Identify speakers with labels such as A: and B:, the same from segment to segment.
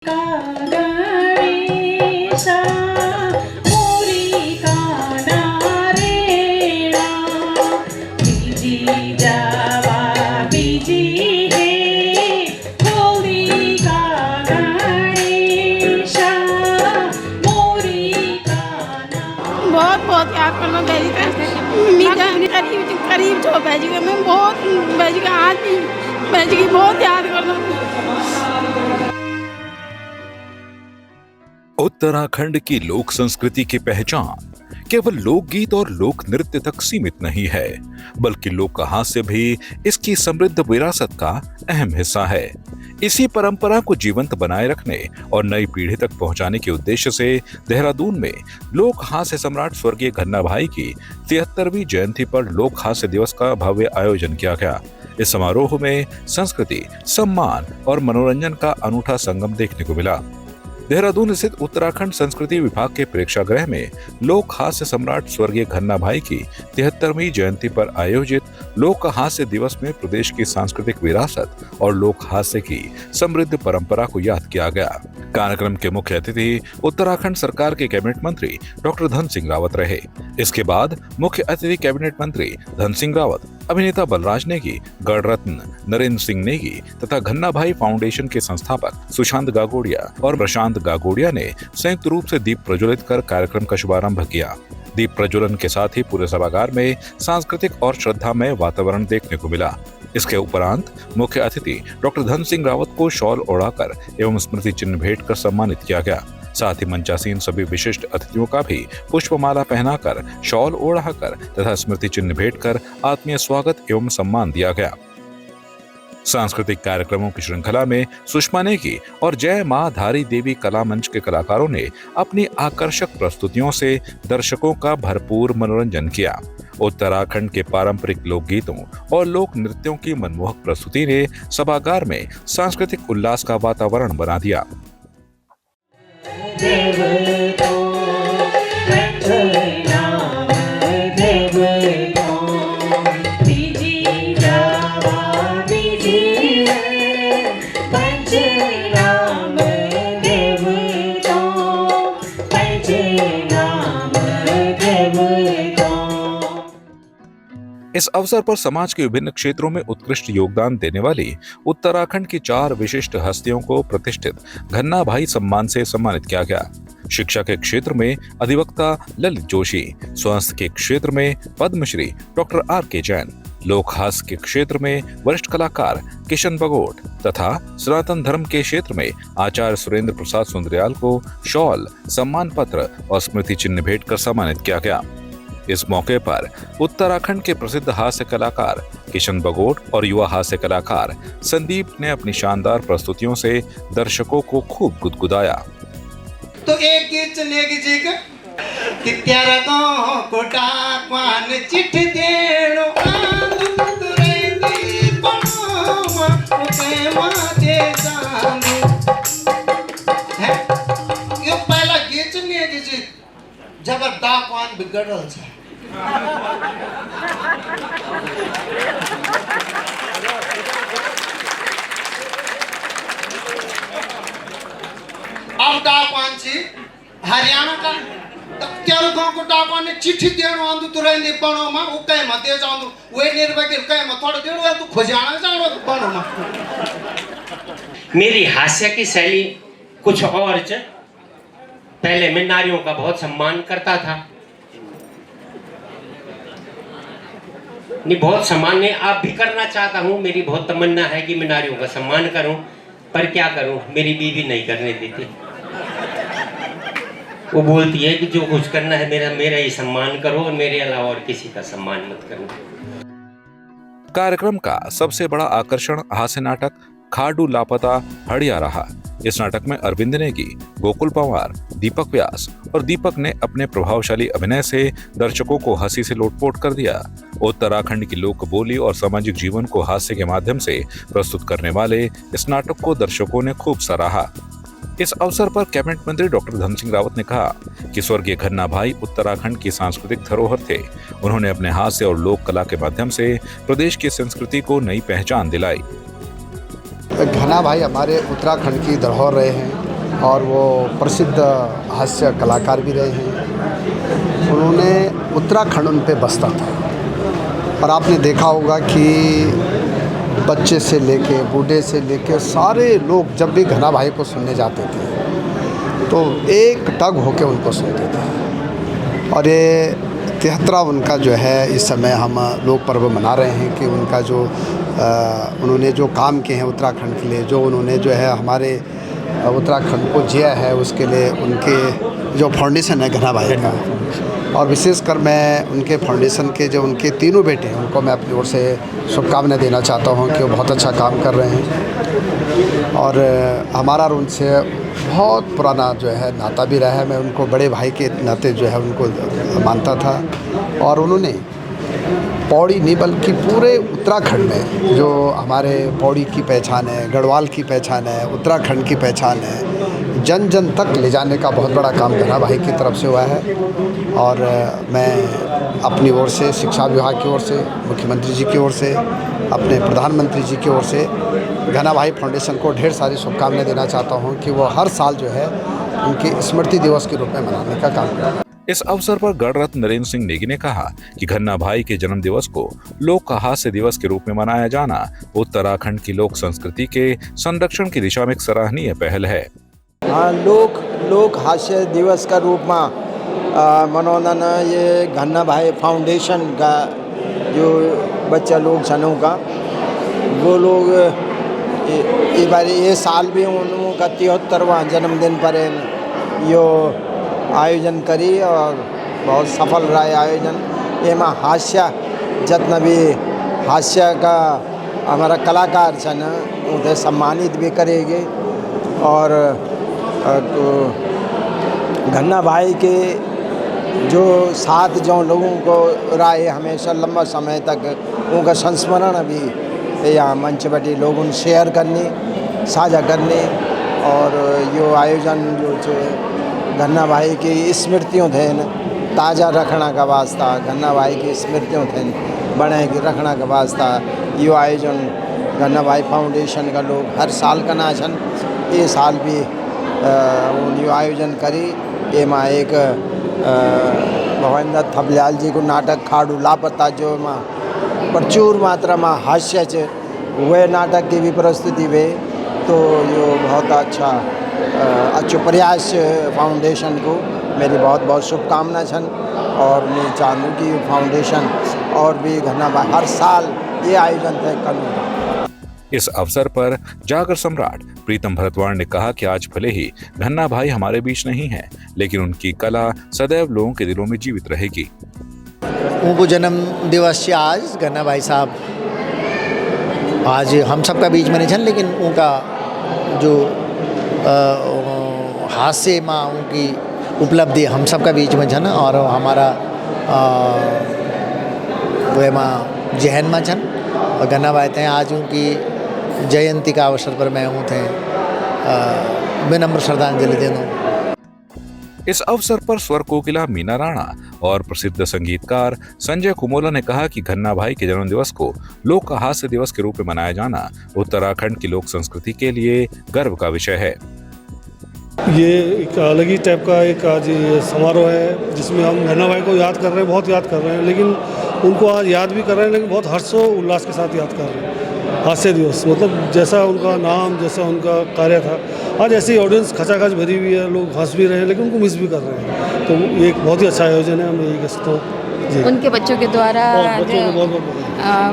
A: बहुत याद करना करीब जो बैजी का मैं बहुत बैजी का आज भी बैजी की बहुत याद करना।
B: उत्तराखंड की लोक संस्कृति की पहचान केवल लोकगीत और लोक नृत्य तक सीमित नहीं है, बल्कि लोक हास्य भी इसकी समृद्ध विरासत का अहम हिस्सा है। इसी परंपरा को जीवंत बनाए रखने और नई पीढ़ी तक पहुंचाने के उद्देश्य से देहरादून में लोक हास्य सम्राट स्वर्गीय घन्ना भाई की 73वीं जयंती पर लोक हास्य दिवस का भव्य आयोजन किया गया। इस समारोह में संस्कृति, सम्मान और मनोरंजन का अनूठा संगम देखने को मिला। देहरादून स्थित उत्तराखंड संस्कृति विभाग के प्रेक्षागृह में लोक हास्य सम्राट स्वर्गीय घन्ना भाई की 73वीं जयंती पर आयोजित लोक हास्य दिवस में प्रदेश की सांस्कृतिक विरासत और लोक हास्य की समृद्ध परंपरा को याद किया गया। कार्यक्रम के मुख्य अतिथि उत्तराखंड सरकार के कैबिनेट मंत्री डॉक्टर धन सिंह रावत रहे। इसके बाद मुख्य अतिथि कैबिनेट मंत्री धन सिंह रावत, अभिनेता बलराज नेगी, गणरत्न नरेंद्र सिंह नेगी तथा घन्ना भाई फाउंडेशन के संस्थापक सुशांत गागोड़िया और प्रशांत गागोड़िया ने संयुक्त रूप से दीप प्रज्वलित कर कार्यक्रम का शुभारंभ किया। दीप प्रज्वलन के साथ ही पूरे सभागार में सांस्कृतिक और श्रद्धामय वातावरण देखने को मिला। इसके उपरांत मुख्य अतिथि डॉक्टर धन सिंह रावत को शॉल ओढ़ाकर एवं स्मृति चिन्ह भेंट कर सम्मानित किया गया। साथ ही मंचासीन सभी विशिष्ट अतिथियों का भी पुष्पमाला पहनाकर, शॉल ओढ़ाकर तथा स्मृति चिन्ह भेंट कर आत्मीय स्वागत एवं सम्मान दिया गया। सांस्कृतिक कार्यक्रमों की श्रृंखला में सुषमा नेगी और जय मां धारी देवी कला मंच के कलाकारों ने अपनी आकर्षक प्रस्तुतियों से दर्शकों का भरपूर मनोरंजन किया। उत्तराखंड के पारंपरिक लोकगीतों और लोक नृत्यों की मनमोहक प्रस्तुति ने सभागार में सांस्कृतिक उल्लास का वातावरण बना दिया। इस अवसर पर समाज के विभिन्न क्षेत्रों में उत्कृष्ट योगदान देने वाली उत्तराखंड की 4 विशिष्ट हस्तियों को प्रतिष्ठित घन्ना भाई सम्मान से सम्मानित किया गया। शिक्षा के क्षेत्र में अधिवक्ता ललित जोशी, स्वास्थ्य के क्षेत्र में पद्मश्री डॉक्टर R.K. जैन, लोक हास्य के क्षेत्र में वरिष्ठ कलाकार किशन बगोट तथा सनातन धर्म के क्षेत्र में आचार्य सुरेंद्र प्रसाद सुंदरयाल को शॉल, सम्मान पत्र और स्मृति चिन्ह भेंट कर सम्मानित किया गया। इस मौके पर उत्तराखंड के प्रसिद्ध हास्य कलाकार किशन बगोट और युवा हास्य कलाकार संदीप ने अपनी शानदार प्रस्तुतियों से दर्शकों को खूब गुदगुदाया।
C: तो एक गीत नेगी जी का कि त्यारा को डाकवान चिट्ठी देणो आंदुरेंदी पणोमा उते माते जांदू है। यो पहला गीत नेगी जी जब डाकवान बिगड़ल छे। अब डाकवान जी हरियाणा का त्यारो गांव को डाकवान ने चिट्ठी देणो आंदू तुरेंदी पणोमा उके मते जांदू वे निर्वगिर के म थोड़ा देणो है तो खोजाना जानो पणोमा।
D: मेरी हास्य की शैली कुछ और च पहले मैं नारियों का बहुत सम्मान करता था, नहीं बहुत सम्मान नहीं, आप भी करना चाहता हूँ। मेरी बहुत तमन्ना है कि मैं नारियों का सम्मान करूं, पर क्या करूं, मेरी बीवी नहीं करने देती। वो बोलती है कि जो कुछ करना है मेरा ही सम्मान करो और मेरे अलावा और किसी का सम्मान मत करो।
B: कार्यक्रम का सबसे बड़ा आकर्षण हास्य नाटक खाडू लापता हड़िया रहा। इस नाटक में अरविंद नेगी, गोकुल पंवार, दीपक व्यास और दीपक ने अपने प्रभावशाली अभिनय से दर्शकों को हंसी से लोटपोट कर दिया। उत्तराखंड की लोक बोली और सामाजिक जीवन को हास्य के माध्यम से प्रस्तुत करने वाले इस नाटक को दर्शकों ने खूब सराहा। इस अवसर पर कैबिनेट मंत्री डॉक्टर धन सिंह रावत ने कहा कि स्वर्गीय घन्ना भाई उत्तराखंड की सांस्कृतिक धरोहर थे। उन्होंने अपने हास्य और लोक कला के माध्यम से प्रदेश की संस्कृति को नई पहचान दिलाई।
E: घन्ना भाई हमारे उत्तराखंड की धरोहर रहे हैं। और वो प्रसिद्ध हास्य कलाकार भी रहे हैं। उन्होंने उत्तराखंड उन पे बसता था और आपने देखा होगा कि बच्चे से लेके बूढ़े से लेके सारे लोग जब भी घना भाई को सुनने जाते थे तो एक टग होके उनको सुनते थे। और ये 73वां उनका जो है इस समय हम लोग पर्व मना रहे हैं कि उनका जो उन्होंने जो काम किए हैं उत्तराखंड के लिए, जो उन्होंने जो है हमारे उत्तराखंड को जिया है, उसके लिए उनके जो फाउंडेशन है घना भाई का, और विशेषकर मैं उनके फाउंडेशन के जो उनके तीनों बेटे हैं उनको मैं अपनी ओर से शुभकामनाएं देना चाहता हूं कि वो बहुत अच्छा काम कर रहे हैं। और हमारा उनसे बहुत पुराना जो है नाता भी रहा है। मैं उनको बड़े भाई के नाते जो है उनको मानता था। और उन्होंने पौड़ी नहीं बल्कि पूरे उत्तराखंड में जो हमारे पौड़ी की पहचान है, गढ़वाल की पहचान है, उत्तराखंड की पहचान है, जन जन तक ले जाने का बहुत बड़ा काम घना भाई की तरफ से हुआ है। और मैं अपनी ओर से, शिक्षा विभाग की ओर से, मुख्यमंत्री जी की ओर से, अपने प्रधानमंत्री जी की ओर से घना भाई फाउंडेशन को ढेर सारी शुभकामनाएं देना चाहता हूं कि वो हर साल जो है उनके स्मृति दिवस के रूप में मनाने का काम करें।
B: इस अवसर पर गणरत्न नरेंद्र सिंह नेगी ने कहा कि घन्ना भाई के जन्म दिवस को लोक हास्य दिवस के रूप में मनाया जाना उत्तराखंड की लोक संस्कृति के संरक्षण की दिशा में एक सराहनीय पहल है।
F: हाँ, लोक हास्य दिवस का रूप में मनोनन ये घन्ना भाई फाउंडेशन का जो बच्चा लोग सनों का वो लोग ये साल भी उनका 73वां जन्मदिन पर यो आयोजन करी और बहुत सफल रहा आयोजन। एम हास्य जितना भी हास्य का हमारा कलाकार छन उन्हें सम्मानित भी करेंगे। और तो घन्ना भाई के जो साथ जो लोगों को राय हमेशा लंबा समय तक उनका संस्मरण भी यहाँ मंच बटी लोगों शेयर करनी, साझा करनी। और यो आयोजन जो घन्ना भाई की स्मृतियों थे ताज़ा रखना का वास्ता, घन्ना भाई की स्मृतियों थे बने की रखना का वास्ता यो आयोजन घन्ना भाई फाउंडेशन का लोग हर साल का नाचन। ये साल भी यो आयोजन करी। ये माँ एक भवेंद्र थपलियाल जी को नाटक खाड़ू लापता जो माँ प्रचुर मात्रा में हास्य च वह नाटक की भी प्रस्तुति हुए। तो यो बहुत अच्छो प्रयास फाउंडेशन को मेरी बहुत बहुत शुभकामना छन। और मैं चाहूँ कि फाउंडेशन और भी घना भाई हर साल ये आयोजन तय करूँगा।
B: इस अवसर पर जागर सम्राट प्रीतम भरद्वाज ने कहा कि आज भले ही घन्ना भाई हमारे बीच नहीं है, लेकिन उनकी कला सदैव लोगों के दिलों में जीवित रहेगी।
G: उनको जन्म दिवस से आज घन्ना भाई साहब आज हम सबका बीच में नहीं छन, लेकिन उनका जो हास्य में उनकी उपलब्धि हम सबका बीच में छन और हमारा वो माँ जहन में छन। और घन्ना भाई थे आज उनकी जयंती का अवसर पर मैं हूँ थे विनम्र श्रद्धांजलि देना।
B: इस अवसर पर स्वर कोकिला मीना राणा और प्रसिद्ध संगीतकार संजय कुमोला ने कहा कि घन्ना भाई के जन्म दिवस को लोक हास्य दिवस के रूप में मनाया जाना उत्तराखंड की लोक संस्कृति के लिए गर्व का विषय है।
H: ये एक अलग ही टाइप का एक आज ये समारोह है जिसमें हम घन्ना भाई को याद कर रहे हैं, बहुत याद कर रहे हैं, लेकिन उनको आज याद भी कर रहे हैं, लेकिन बहुत हर्षो उल्लास के साथ याद कर रहे हैं। हास्य दिवस मतलब जैसा उनका नाम, जैसा उनका कार्य था, आज ऐसी ऑडियंस खचाखच भरी हुई है, लोग हंस भी रहे हैं लेकिन उनको मिस भी कर रहे हैं। तो ये एक बहुत ही अच्छा आयोजन है, मैं यही कह सकता हूँ।
I: उनके बच्चों के द्वारा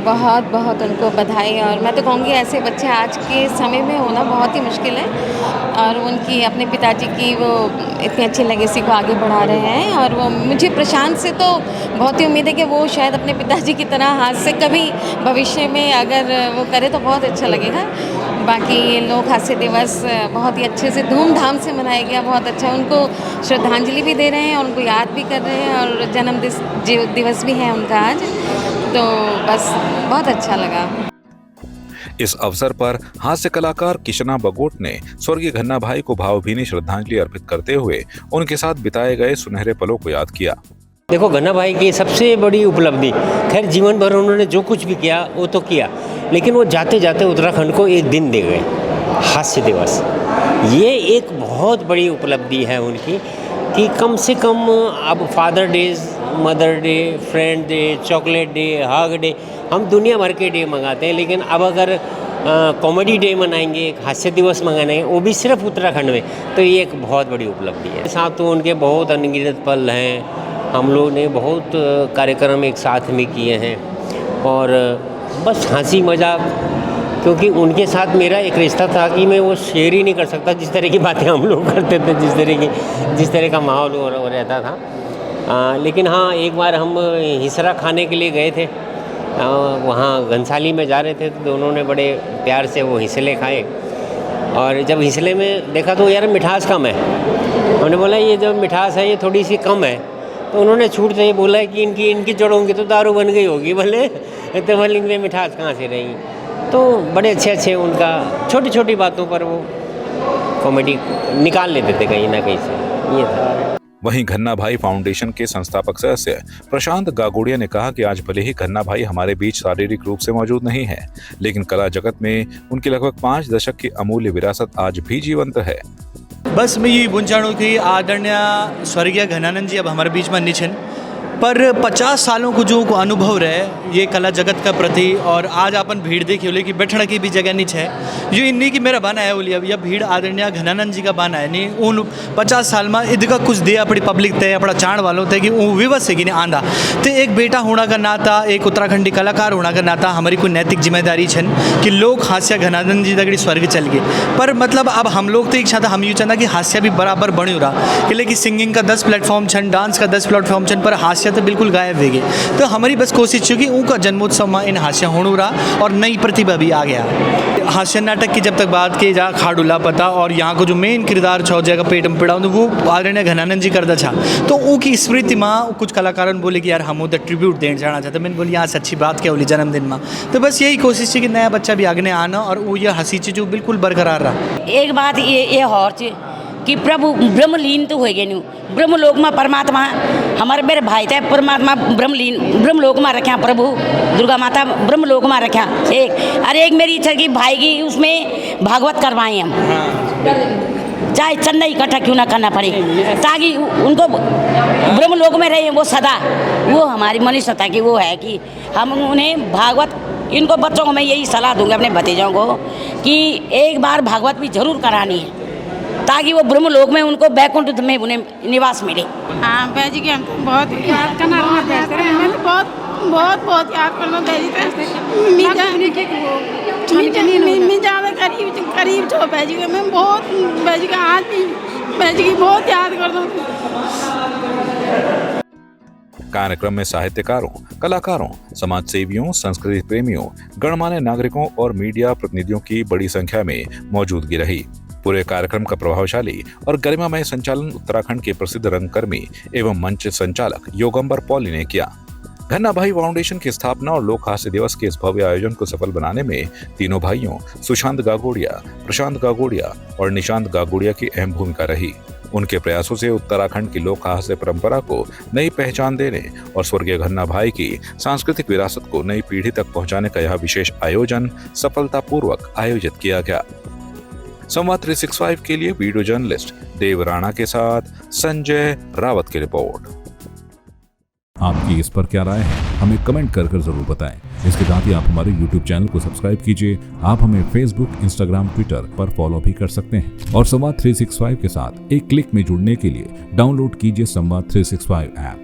I: बहुत बहुत उनको बधाई। और मैं तो कहूँगी ऐसे बच्चे आज के समय में होना बहुत ही मुश्किल है। और उनकी अपने पिताजी की वो इतनी अच्छी लेगेसी को आगे बढ़ा रहे हैं। और वो मुझे प्रशांत से तो बहुत ही उम्मीद है कि वो शायद अपने पिताजी की तरह हाथ से कभी भविष्य में अगर वो करे तो बहुत अच्छा लगेगा। बाकी लोक हास्य दिवस बहुत ही अच्छे से धूमधाम से मनाया गया, बहुत अच्छा। उनको श्रद्धांजलि भी दे रहे हैं और उनको याद भी कर रहे हैं और जन्म दिवस भी है उनका आज, तो बस बहुत अच्छा लगा।
B: इस अवसर पर हास्य कलाकार किशना बगोट ने स्वर्गीय घन्ना भाई को भावभीनी श्रद्धांजलि अर्पित करते हुए उनके साथ बिताए गए सुनहरे पलों को याद किया।
D: देखो घन्ना भाई की सबसे बड़ी उपलब्धि, खैर जीवन भर उन्होंने जो कुछ भी किया वो तो किया, लेकिन वो जाते जाते उत्तराखंड को एक दिन दे गए हास्य दिवस। ये एक बहुत बड़ी उपलब्धि है उनकी कि कम से कम अब father days, mother day, friend day, chocolate day, hug day, हम दुनिया भर के डे मंगाते हैं, लेकिन अब अगर कॉमेडी डे मनाएंगे, एक हास्य दिवस मनाएंगे, वो भी सिर्फ उत्तराखंड में, तो ये एक बहुत बड़ी उपलब्धि है। साथ तो उनके बहुत अनगिनत पल हैं, हम लोग ने बहुत कार्यक्रम एक साथ में किए हैं और बस हंसी मजाक, क्योंकि उनके साथ मेरा एक रिश्ता था कि मैं वो शेयर ही नहीं कर सकता जिस तरह की बातें हम लोग करते थे, जिस तरह का माहौल हो रहता था। लेकिन हाँ, एक बार हम हिसरा खाने के लिए गए थे, वहाँ घनसाली में जा रहे थे, तो दोनों ने बड़े प्यार से वो हिसले खाए और जब हिसले में देखा तो यार मिठास कम है, उन्होंने बोला ये जो मिठास है ये थोड़ी सी कम है, तो उन्होंने छूट से ये बोला कि इनकी जड़ों की तो दारू बन गई होगी, भले तो भले इनमें मिठास कहाँ से रही। तो बड़े अच्छे उनका छोटी छोटी बातों पर वो कॉमेडी निकाल लेते थे कहीं ना कहीं से, ये था।
B: वहीं घन्ना भाई फाउंडेशन के संस्थापक सदस्य प्रशांत गागोड़िया ने कहा कि आज भले ही घन्ना भाई हमारे बीच शारीरिक रूप से मौजूद नहीं है, लेकिन कला जगत में उनकी लगभग 5 दशक की अमूल्य विरासत आज भी जीवंत है।
J: बस मैं ये बोलना कि आदरणीय स्वर्गीय घनानंद जी अब हमारे बीच में नहीं छन, पर 50 सालों को जो अनुभव रहे ये कला जगत का प्रति, और आज अपन भीड़ देखी बोले कि बैठने की भी जगह नहीं है, जो इन्हीं की मेरा बना है बोलिए अब यह भीड़ आदरणीय घनानंद जी का बना है नहीं, उन 50 साल में इधर कुछ दे अपनी पब्लिक थे, अपना चाण वालों थे कि वो विवश है कि नहीं आंदा, तो एक बेटा होना का नाता, एक उत्तराखंडी कलाकार होना का नाता हमारी कोई नैतिक जिम्मेदारी छन कि लोग हास्य घनानंद जी तक स्वर्ग चल गए। पर मतलब अब हम लोग तो एक साथ हम यूँ चाहता कि हास्य भी बराबर बनी रहा कि, लेकिन सिंगिंग का 10 प्लेटफॉर्म छन, डांस का 10 प्लेटफॉर्म छन, पर हास्य तो बिल्कुल गायब हो गए। तो हमारी बस कोशिश थी कि उनका जन्मोत्सव में इन हास्य होना रहा और नई प्रतिभा भी आ गया। हास्य नाटक की जब तक बात की जा खाडुला पता, और यहाँ को जो मेन किरदार छो जगह पेटम पिड़ा वो आदरणीय घनानंद जी करता था, तो उनकी स्मृति में कुछ कलाकारों बोले कि यार हम उधर ट्रिब्यूट देना चाहना चाहते, मैंने बोली यहाँ अच्छी बात क्या बोली जन्मदिन में, तो बस यही कोशिश थी कि नया बच्चा भी आगे आना और वो ये हंसी चीज जो बिल्कुल बरकरार रहा।
K: एक बात ये और कि प्रभु ब्रह्मलीन तो हो गए न्यू, ब्रह्मलोक में परमात्मा हमारे मेरे भाई थे, परमात्मा ब्रह्मलोक में रखा, प्रभु दुर्गा माता ब्रह्मलोक में रखा एक, अरे एक मेरी इच्छा की भाई की उसमें भागवत करवाएं हम, चाहे चंदा इकट्ठा क्यों ना करना पड़े, ताकि उनको ब्रह्मलोक में रहे वो सदा, वो हमारी मनुष्यता की वो है कि हम उन्हें भागवत, इनको बच्चों को मैं यही सलाह दूंगा अपने भतीजों को कि एक बार भागवत भी जरूर करानी है, ताकि वो ब्रह्मलोक में उनको बैकुंठ में उन्हें निवास मिले।
A: हाँ बैजी के हम बहुत याद करना, बहुत याद करना बैजी मैं ज़्यादा करीब छो बैजी के, मैं बहुत बैजी का आज भी बैजी की बहुत याद करता हूँ।
B: कार्यक्रम में साहित्यकारों, कलाकारों, समाज सेवियों, संस्कृति प्रेमियों, गणमान्य नागरिकों और मीडिया प्रतिनिधियों की बड़ी संख्या में मौजूदगी रही। पूरे कार्यक्रम का प्रभावशाली और गरिमामय संचालन उत्तराखंड के प्रसिद्ध रंगकर्मी एवं मंच संचालक योगंबर पॉली ने किया। घन्ना भाई फाउंडेशन की स्थापना और लोक हास्य दिवस के इस भव्य आयोजन को सफल बनाने में तीनों भाइयों सुशांत गागोड़िया, प्रशांत गागोड़िया और निशांत गागोड़िया की अहम भूमिका रही। उनके प्रयासों से उत्तराखंड की लोक हास्य परंपरा को नई पहचान देने और स्वर्गीय घन्ना भाई की सांस्कृतिक विरासत को नई पीढ़ी तक पहुंचाने का यह विशेष आयोजन सफलतापूर्वक आयोजित किया गया। संवाद 365 के लिए वीडियो जर्नलिस्ट देव राणा के साथ संजय रावत की रिपोर्ट।
L: आपकी इस पर क्या राय है, हमें कमेंट कर जरूर बताएं। इसके साथ ही आप हमारे YouTube चैनल को सब्सक्राइब कीजिए। आप हमें Facebook, Instagram, Twitter पर फॉलो भी कर सकते हैं और संवाद 365 के साथ एक क्लिक में जुड़ने के लिए डाउनलोड कीजिए संवाद 365 ऐप।